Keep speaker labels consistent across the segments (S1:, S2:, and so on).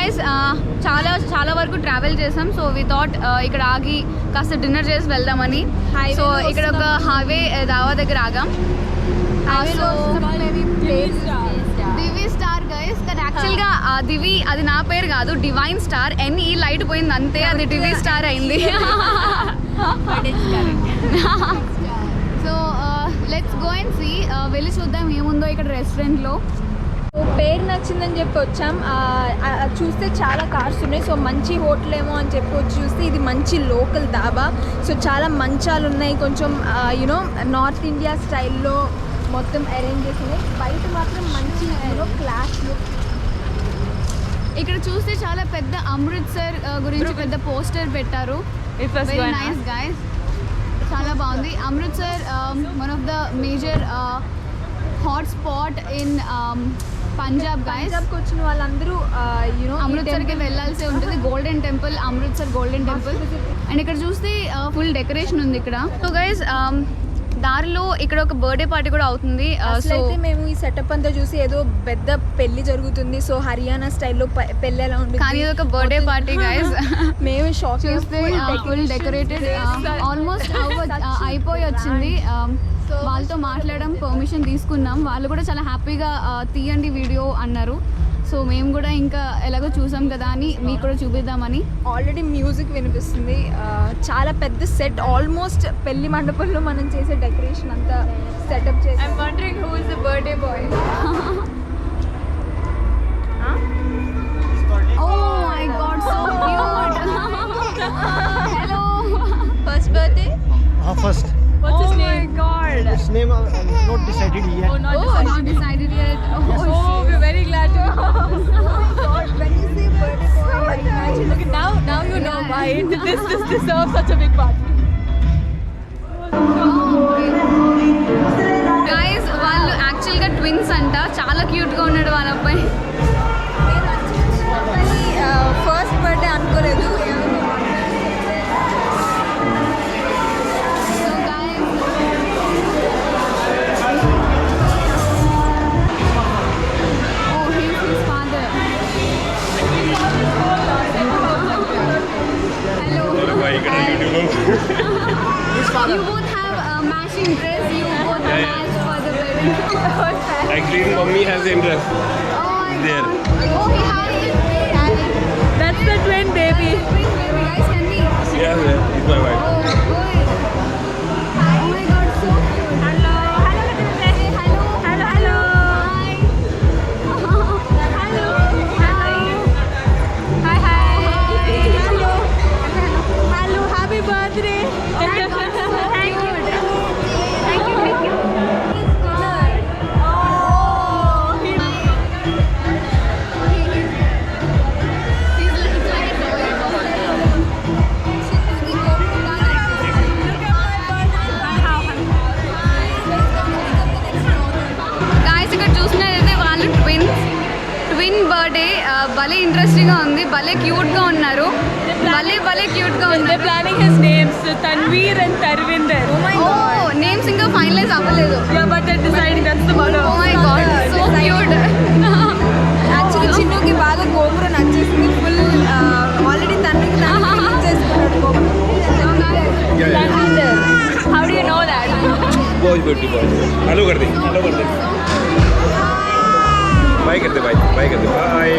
S1: Guys చాలా వరకు travel చేసాం. సో వి థాట్ ఇక్కడ ఆగి కాస్త డిన్నర్ చేసి వెళ్దామని. సో ఇక్కడ ఒక హైవే దావా దగ్గర ఆగాం. దివి స్టార్ గైస్, కానీ యాక్చువల్గా దివి అది నా పేరు కాదు, డివైన్ స్టార్. ఎన్ని లైట్ పోయింది అంతే, అది డివి స్టార్ అయింది. So let's go and see, వెళ్ళి చూద్దాం ఏముందో ఇక్కడ రెస్టారెంట్లో.
S2: పేరు నచ్చిందని చెప్పి వచ్చాం. చూస్తే చాలా కార్స్ ఉన్నాయి. సో మంచి హోటల్ ఏమో అని చెప్పి వచ్చి చూస్తే ఇది మంచి లోకల్ దాబా. సో చాలా మంచాలు ఉన్నాయి, కొంచెం యూనో నార్త్ ఇండియా స్టైల్లో మొత్తం అరేంజ్ చేసినాయి. బయట మాత్రం మంచి క్లాస్ లుక్.
S1: ఇక్కడ చూస్తే చాలా పెద్ద అమృత్సర్ గురించి పెద్ద పోస్టర్ పెట్టారు. వెరీ నైస్ గైస్, చాలా బాగుంది. Amritsar one of the major hot spot in Punjab guys.
S2: పంజాబ్కి వచ్చిన వాళ్ళందరూ యూనో
S1: అమృత్సర్కి వెళ్ళాల్సి ఉంటుంది. Golden temple, Amritsar golden temple. And ఇక్కడ చూస్తే ఫుల్ డెకరేషన్ ఉంది ఇక్కడ. సో గైస్ దారిలో ఇక్కడ ఒక బర్త్డే పార్టీ కూడా అవుతుంది.
S2: సో మేము ఈ సెటప్ అంతా చూసి ఏదో పెద్ద పెళ్లి జరుగుతుంది. సో హర్యానా స్టైల్లో పెళ్లి ఎలా ఉంటుంది,
S1: కానీ ఇది ఒక బర్త్డే పార్టీ గైస్.
S2: మేము షాక్
S1: చూస్తే ఫుల్ డెకరేటెడ్, ఆల్మోస్ట్ అయిపోయి వచ్చింది. వాళ్ళతో మాట్లాడడం, పర్మిషన్ తీసుకున్నాం. వాళ్ళు కూడా చాలా హ్యాపీగా తీయండి వీడియో అన్నారు. సో మేము కూడా ఇంకా ఎలాగో చూసాం కదా అని మీకు కూడా చూపిద్దామని.
S2: ఆల్రెడీ మ్యూజిక్ వినిపిస్తుంది. చాలా పెద్ద సెట్, ఆల్మోస్ట్ పెళ్లి మండపంలో మనం చేసే డెకరేషన్ అంతా సెటప్ చేసి.
S1: I'm wondering who is the birthday boy. Oh my god, so cute. Hello.
S2: First birthday?
S3: First.
S2: What's his name?
S1: Oh my god.
S3: His name not decided yet.
S1: Not decided yet.
S2: Oh, we're very glad to know. Oh my god, when you say birthday boy, I imagine. Okay, now you know why this deserves such a big party.
S1: Guys, వాళ్ళు యాక్చువల్గా twins అంట. చాలా క్యూట్గా ఉన్నాడు వాళ్ళ అబ్బాయి.
S2: First birthday అనుకోలేదు.
S1: You both have matching dress. You both have matched for the wedding.
S4: Actually, mommy has interest.
S1: Oh my
S4: There.
S1: god. Oh, he has it.
S2: That's the twin baby.
S1: Twin baby, guys, can we?
S4: Yeah, it's my wife.
S1: Oh, good. Oh my god, so cute.
S2: Hello.
S1: Say hello.
S2: Hello.
S1: Hi.
S2: Hello.
S1: Hi. Hi.
S2: Hello. Hello. Happy birthday.
S1: Thank you. Thank you. Thank you. Guys ఇక్కడ చూసినట్టయితే వాళ్ళు twin birthday. భలే ఇంట్రెస్టింగ్గా ఉంది, భలే క్యూట్గా ఉన్నారు. భలే క్యూట్గా ఉన్నారు.
S2: They're planning his names, Tanveer and Tarvinder. Oh my god.
S1: Names ఇంకా ఫైనలైజ్ అవ్వలేదు.
S2: Yeah, but they're deciding. That's the mother.
S1: Oh my god, so cute.
S2: Actually, చిన్నుకి బాగా గోపుర నచ్చేసింది. ఫుల్ ఆల్రెడీ తనకి చేసుకున్నాడు గోపురం. Tanveer. How do you know that?
S4: बहुत beauty boy. Hello कर दे. Bye कर दे. बाय.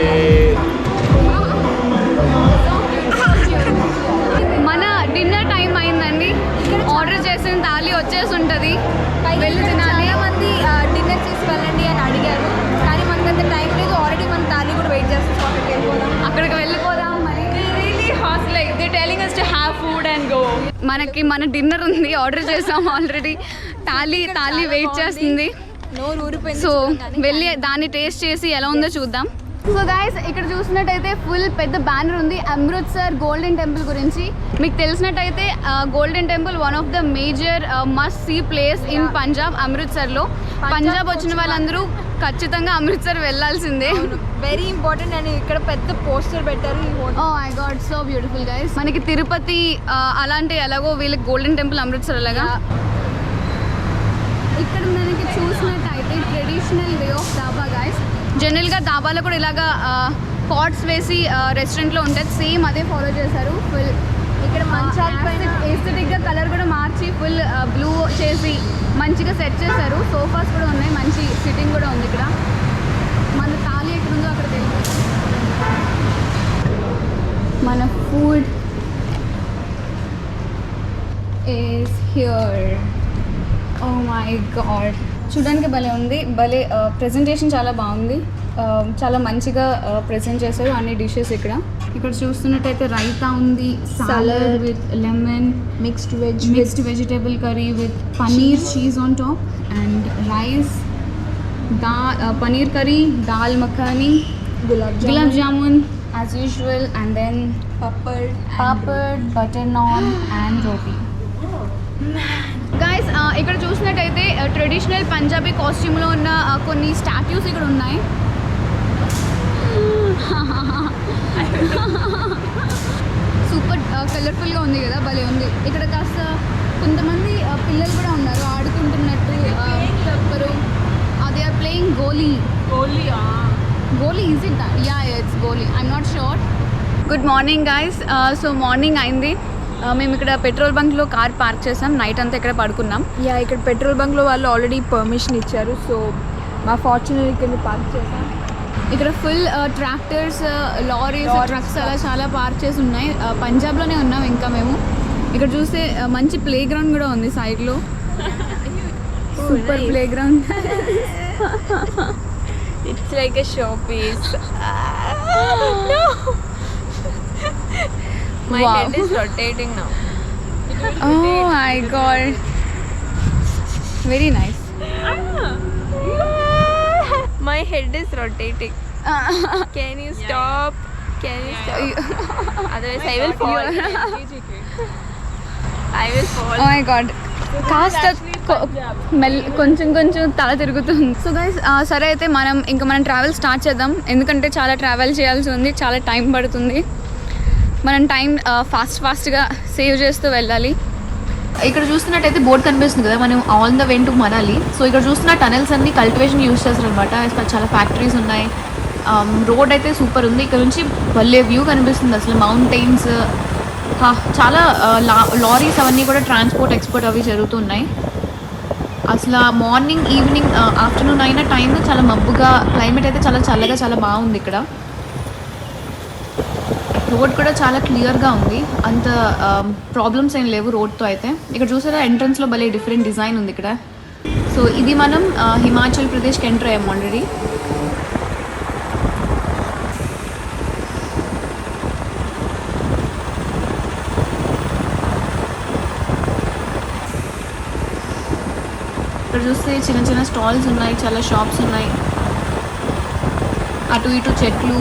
S1: మన డిన్నర్ టైం అయిందండి. ఆర్డర్ చేసిన థాలీ వచ్చేసి ఉంటుంది, వెళ్ళి తినాలి.
S2: చాలా మంది డిన్నర్ చేసి వెళ్ళండి అని అడిగారు, కానీ మనకంత టైం లేదు. ఆల్రెడీ మన తాళి కూడా వెయిట్ చేస్తాం.
S1: అక్కడికి వెళ్ళిపోదాం మరి.
S2: They're telling us to have food and go.
S1: మన డిన్నర్ ఉంది, ఆర్డర్ చేసాం ఆల్రెడీ. తాళీ వెయిట్ చేస్తుంది.
S2: నోరు ఊరిపోయింది.
S1: సో వెళ్ళి దాన్ని టేస్ట్ చేసి ఎలా ఉందో చూద్దాం. సో గైస్ ఇక్కడ చూసినట్టయితే ఫుల్ పెద్ద బ్యానర్ ఉంది అమృత్సర్ గోల్డెన్ టెంపుల్ గురించి. మీకు తెలిసినట్టయితే golden temple one of the major must see place in Punjab, అమృత్సర్లో. పంజాబ్ వచ్చిన వాళ్ళందరూ ఖచ్చితంగా అమృత్సర్ వెళ్ళాల్సిందే.
S2: Very important. అని ఇక్కడ పెద్ద పోస్టర్ పెట్టారు ఈ hotel.
S1: Oh my god, so beautiful guys. మనకి తిరుపతి అలాంటి ఎలాగో వీళ్ళకి గోల్డెన్ టెంపుల్ అమృత్సర్ అలాగా. ఇక్కడ మనకి చూసినట్టయితే traditional way of dhaba guys. జనరల్గా దాబాలో కూడా ఇలాగా కాట్స్ వేసి రెస్టారెంట్లో ఉంటుంది, సేమ్ అదే ఫాలో చేశారు. ఫుల్
S2: ఇక్కడ మంచాల పైన
S1: ఎస్థెటిక్గా కలర్ కూడా మార్చి ఫుల్ బ్లూ చేసి మంచిగా సెట్ చేశారు. సోఫాస్ కూడా ఉన్నాయి, మంచి సిట్టింగ్ కూడా ఉంది. ఇక్కడ మన థాలీ ఎక్కడ ఉందో అక్కడ తెలియదు. మన food is here. Oh my god, చూడడానికి భలే ఉంది, భలే ప్రెజెంటేషన్ చాలా బాగుంది, చాలా మంచిగా ప్రెజెంట్ చేశారు అన్ని డిషెస్. ఇక్కడ చూస్తున్నట్టయితే రైతా ఉంది, salad with lemon, mixed vegetable curry with paneer cheese on top and rice, paneer curry, dal makhani, gulab jamun as usual, and then papad, butter naan and roti. Guys ఇక్కడ చూసినట్టయితే ట్రెడిషనల్ పంజాబీ కాస్ట్యూమ్లో ఉన్న కొన్ని స్టాట్యూస్ ఇక్కడ ఉన్నాయి. సూపర్ కలర్ఫుల్గా ఉంది కదా, భలే ఉంది. ఇక్కడ కాస్త కొంతమంది పిల్లలు కూడా ఉన్నారు ఆడుకుంటున్నట్టు. చెప్పరు they are playing Goli. Is it? Yeah, it's Goli, I'm not sure. Good morning guys. So morning అయింది, మేము ఇక్కడ పెట్రోల్ బంక్లో కార్ పార్క్ చేసాం, నైట్ అంతా ఇక్కడ పడుకున్నాం.
S2: యా, ఇక్కడ పెట్రోల్ బంక్లో వాళ్ళు ఆల్రెడీ పర్మిషన్ ఇచ్చారు, సో మా ఫార్చునర్ ఇక్కడ పార్క్ చేసాం.
S1: ఇక్కడ ఫుల్ ట్రాక్టర్స్, లారీస్, ట్రక్స్ అలా చాలా పార్క్ చేసి ఉన్నాయి. పంజాబ్లోనే ఉన్నాం ఇంకా మేము. ఇక్కడ చూస్తే మంచి ప్లే గ్రౌండ్ కూడా ఉంది సైడ్లో, super play ground.
S2: It's like a show piece. My head is rotating now.
S1: Oh my god, very nice.
S2: My head is rotating. Can you stop? Otherwise I will fall.
S1: Oh my god, కాస్త కొంచెం తల తిరుగుతుంది. So guys సరే అయితే మనం travel start చేద్దాం, ఎందుకంటే చాలా ట్రావెల్ చేయాల్సి ఉంది, చాలా టైం పడుతుంది. మనం టైం ఫాస్ట్గా సేవ్ చేస్తూ వెళ్ళాలి.
S5: ఇక్కడ చూస్తున్నట్టయితే బోర్డు కనిపిస్తుంది కదా, మనం on the way to Manali. So ఇక్కడ చూస్తున్న టనల్స్ అన్ని కల్టివేషన్ యూజ్ చేస్తారు అనమాట, చాలా ఫ్యాక్టరీస్ ఉన్నాయి. రోడ్ అయితే సూపర్ ఉంది, ఇక్కడ నుంచి భలే వ్యూ కనిపిస్తుంది అసలు, మౌంటైన్స్, చాలా లారీస్ అవన్నీ కూడా ట్రాన్స్పోర్ట్ ఎక్స్పోర్ట్ అవి జరుగుతున్నాయి. అసలు మార్నింగ్ ఈవినింగ్ ఆఫ్టర్నూన్ అయిన టైం చాలా మబ్బుగా, క్లైమేట్ అయితే చాలా చల్లగా, చాలా బాగుంది. ఇక్కడ రోడ్ కూడా చాలా క్లియర్గా ఉంది, అంత ప్రాబ్లమ్స్ ఏం లేవు రోడ్తో అయితే. ఇక్కడ చూసారా ఎంట్రన్స్లో భలే డిఫరెంట్ డిజైన్ ఉంది ఇక్కడ. సో ఇది మనం హిమాచల్ ప్రదేశ్కి ఎంటర్ అయ్యాము ఆల్రెడీ. ఇక్కడ చూస్తే చిన్న స్టాల్స్ ఉన్నాయి, చాలా షాప్స్ ఉన్నాయి, అటు ఇటు చెట్లు,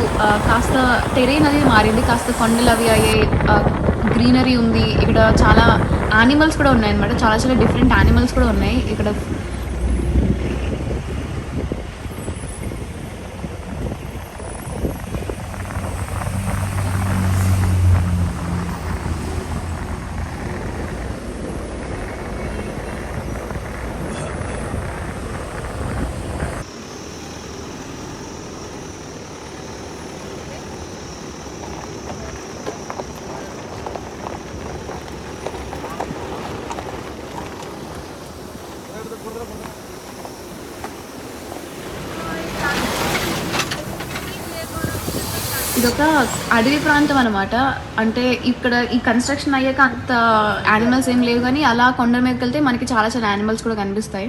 S5: కాస్త టెరైన్ అది మారింది, కాస్త కొండలు అవి అయ్యాయి, గ్రీనరీ ఉంది. ఇక్కడ చాలా యానిమల్స్ కూడా ఉన్నాయి అన్నమాట, చాలా డిఫరెంట్ యానిమల్స్ కూడా ఉన్నాయి ఇక్కడ. ఇదొక అడవి ప్రాంతం అనమాట, అంటే ఇక్కడ ఈ కన్స్ట్రక్షన్ అయ్యాక అంత యానిమల్స్ ఏం లేవు, కానీ అలా కొండ మీదకి వెళ్తే మనకి చాలా యానిమల్స్ కూడా కనిపిస్తాయి.